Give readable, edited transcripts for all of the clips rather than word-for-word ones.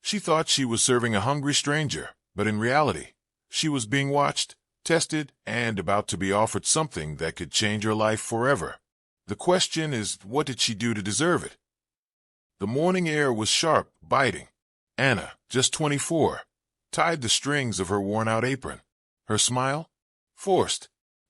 She thought she was serving a hungry stranger, but in reality, she was being watched, tested, and about to be offered something that could change her life forever. The question is, what did she do to deserve it? The morning air was sharp, biting. Anna, just 24, tied the strings of her worn-out apron. Her smile? Forced.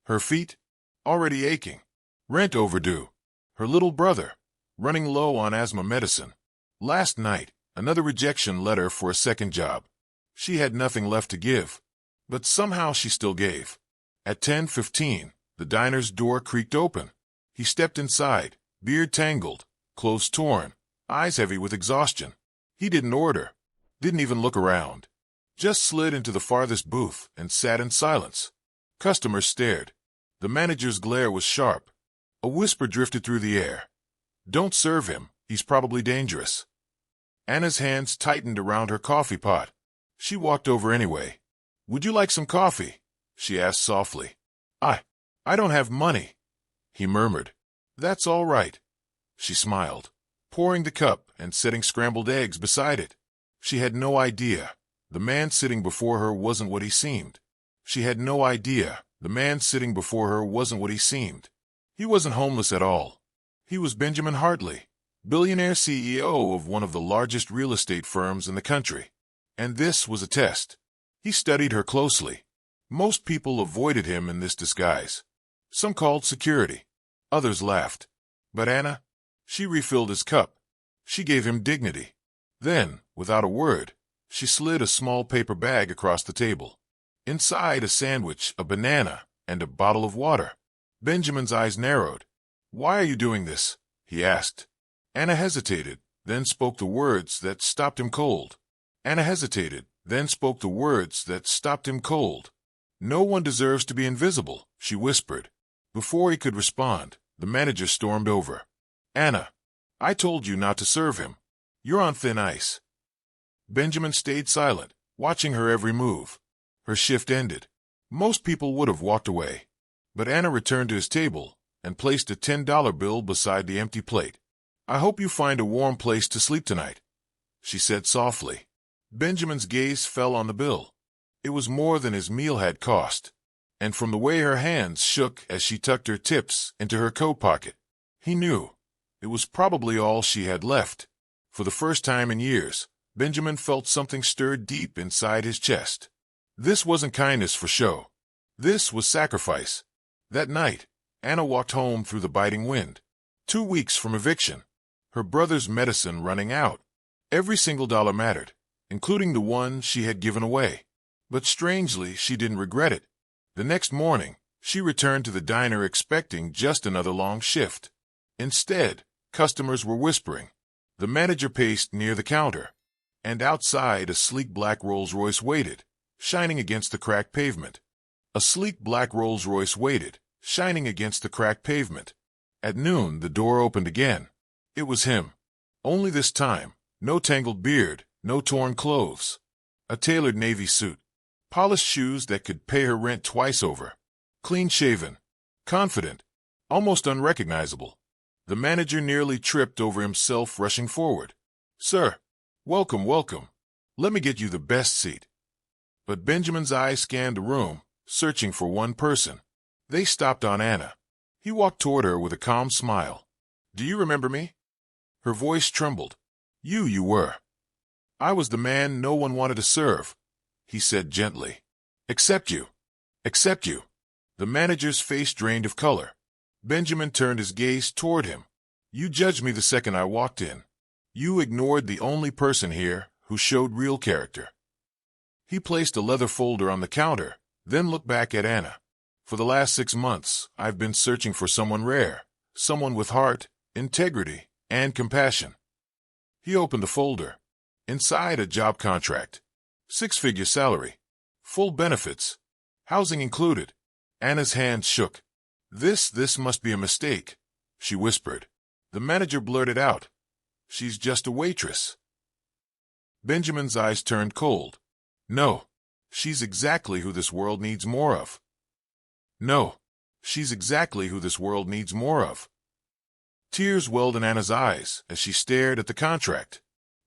Her feet? Already aching. Rent overdue. Her little brother? Running low on asthma medicine. Last night, another rejection letter for a second job. She had nothing left to give. But somehow she still gave. At 10:15, the diner's door creaked open. He stepped inside, beard tangled, clothes torn, eyes heavy with exhaustion. He didn't order, didn't even look around. Just slid into the farthest booth and sat in silence. Customers stared. The manager's glare was sharp. A whisper drifted through the air. Don't serve him, he's probably dangerous. Anna's hands tightened around her coffee pot. She walked over anyway. Would you like some coffee? She asked softly. I don't have money, he murmured. That's all right. She smiled, pouring the cup and setting scrambled eggs beside it. She had no idea the man sitting before her wasn't what he seemed. She had no idea the man sitting before her wasn't what he seemed. He wasn't homeless at all. He was Benjamin Hartley, billionaire CEO of one of the largest real estate firms in the country. And this was a test. He studied her closely. Most people avoided him in this disguise. Some called security. Others laughed. But Anna? She refilled his cup. She gave him dignity. Then, without a word, she slid a small paper bag across the table. Inside a sandwich, a banana, and a bottle of water. Benjamin's eyes narrowed. Why are you doing this? He asked. Anna hesitated, then spoke the words that stopped him cold. Anna hesitated, then spoke the words that stopped him cold. No one deserves to be invisible, she whispered. Before he could respond, the manager stormed over. Anna, I told you not to serve him. You're on thin ice. Benjamin stayed silent, watching her every move. Her shift ended. Most people would have walked away. But Anna returned to his table and placed a $10 bill beside the empty plate. I hope you find a warm place to sleep tonight, she said softly. Benjamin's gaze fell on the bill. It was more than his meal had cost. And from the way her hands shook as she tucked her tips into her coat pocket, he knew it was probably all she had left. For the first time in years, Benjamin felt something stir deep inside his chest. This wasn't kindness for show. This was sacrifice. That night, Anna walked home through the biting wind. 2 weeks from eviction. Her brother's medicine running out. Every single dollar mattered, including the one she had given away. But strangely, she didn't regret it. The next morning, she returned to the diner expecting just another long shift. Instead, customers were whispering. The manager paced near the counter. And outside, a sleek black Rolls-Royce waited, shining against the cracked pavement. A sleek black Rolls-Royce waited, shining against the cracked pavement. At noon, the door opened again. It was him. Only this time, no tangled beard, no torn clothes. A tailored navy suit. Polished shoes that could pay her rent twice over. Clean-shaven. Confident. Almost unrecognizable. The manager nearly tripped over himself rushing forward. Sir, welcome, welcome. Let me get you the best seat. But Benjamin's eyes scanned the room, searching for one person. They stopped on Anna. He walked toward her with a calm smile. Do you remember me? Her voice trembled. You were. I was the man no one wanted to serve, he said gently. Except you. Except you. The manager's face drained of color. Benjamin turned his gaze toward him. You judged me the second I walked in. You ignored the only person here who showed real character. He placed a leather folder on the counter, then looked back at Anna. For the last 6 months, I've been searching for someone rare, someone with heart, integrity, and compassion. He opened the folder. Inside, a job contract. 6-figure salary. Full benefits. Housing included. Anna's hands shook. This must be a mistake, she whispered. The manager blurted out. She's just a waitress. Benjamin's eyes turned cold. No, she's exactly who this world needs more of. No, she's exactly who this world needs more of. Tears welled in Anna's eyes as she stared at the contract.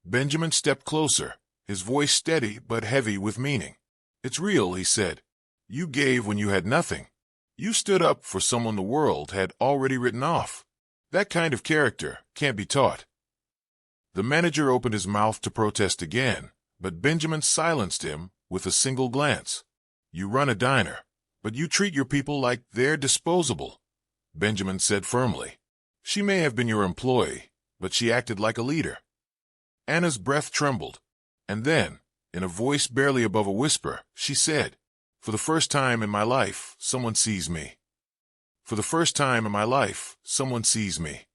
Benjamin stepped closer, his voice steady but heavy with meaning. "It's real," he said. "You gave when you had nothing. You stood up for someone the world had already written off. That kind of character can't be taught." The manager opened his mouth to protest again, but Benjamin silenced him with a single glance. "You run a diner, but you treat your people like they're disposable," Benjamin said firmly. "She may have been your employee, but she acted like a leader." Anna's breath trembled, and then, in a voice barely above a whisper, she said, "For the first time in my life, someone sees me. For the first time in my life, someone sees me."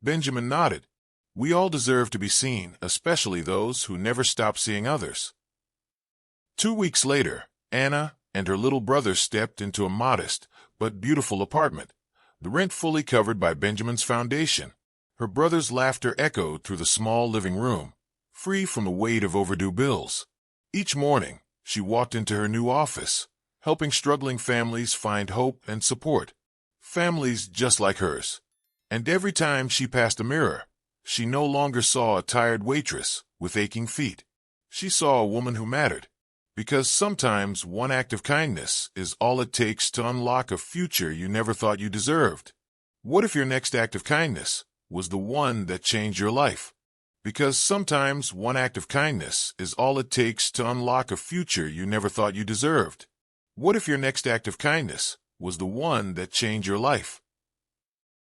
Benjamin nodded. "We all deserve to be seen, especially those who never stop seeing others." 2 weeks later, Anna and her little brother stepped into a modest but beautiful apartment, the rent fully covered by Benjamin's foundation. Her brother's laughter echoed through the small living room, free from the weight of overdue bills. Each morning, she walked into her new office, helping struggling families find hope and support. Families just like hers. And every time she passed a mirror, she no longer saw a tired waitress with aching feet. She saw a woman who mattered. Because sometimes one act of kindness is all it takes to unlock a future you never thought you deserved. What if your next act of kindness was the one that changed your life? Because sometimes one act of kindness is all it takes to unlock a future you never thought you deserved. What if your next act of kindness was the one that changed your life?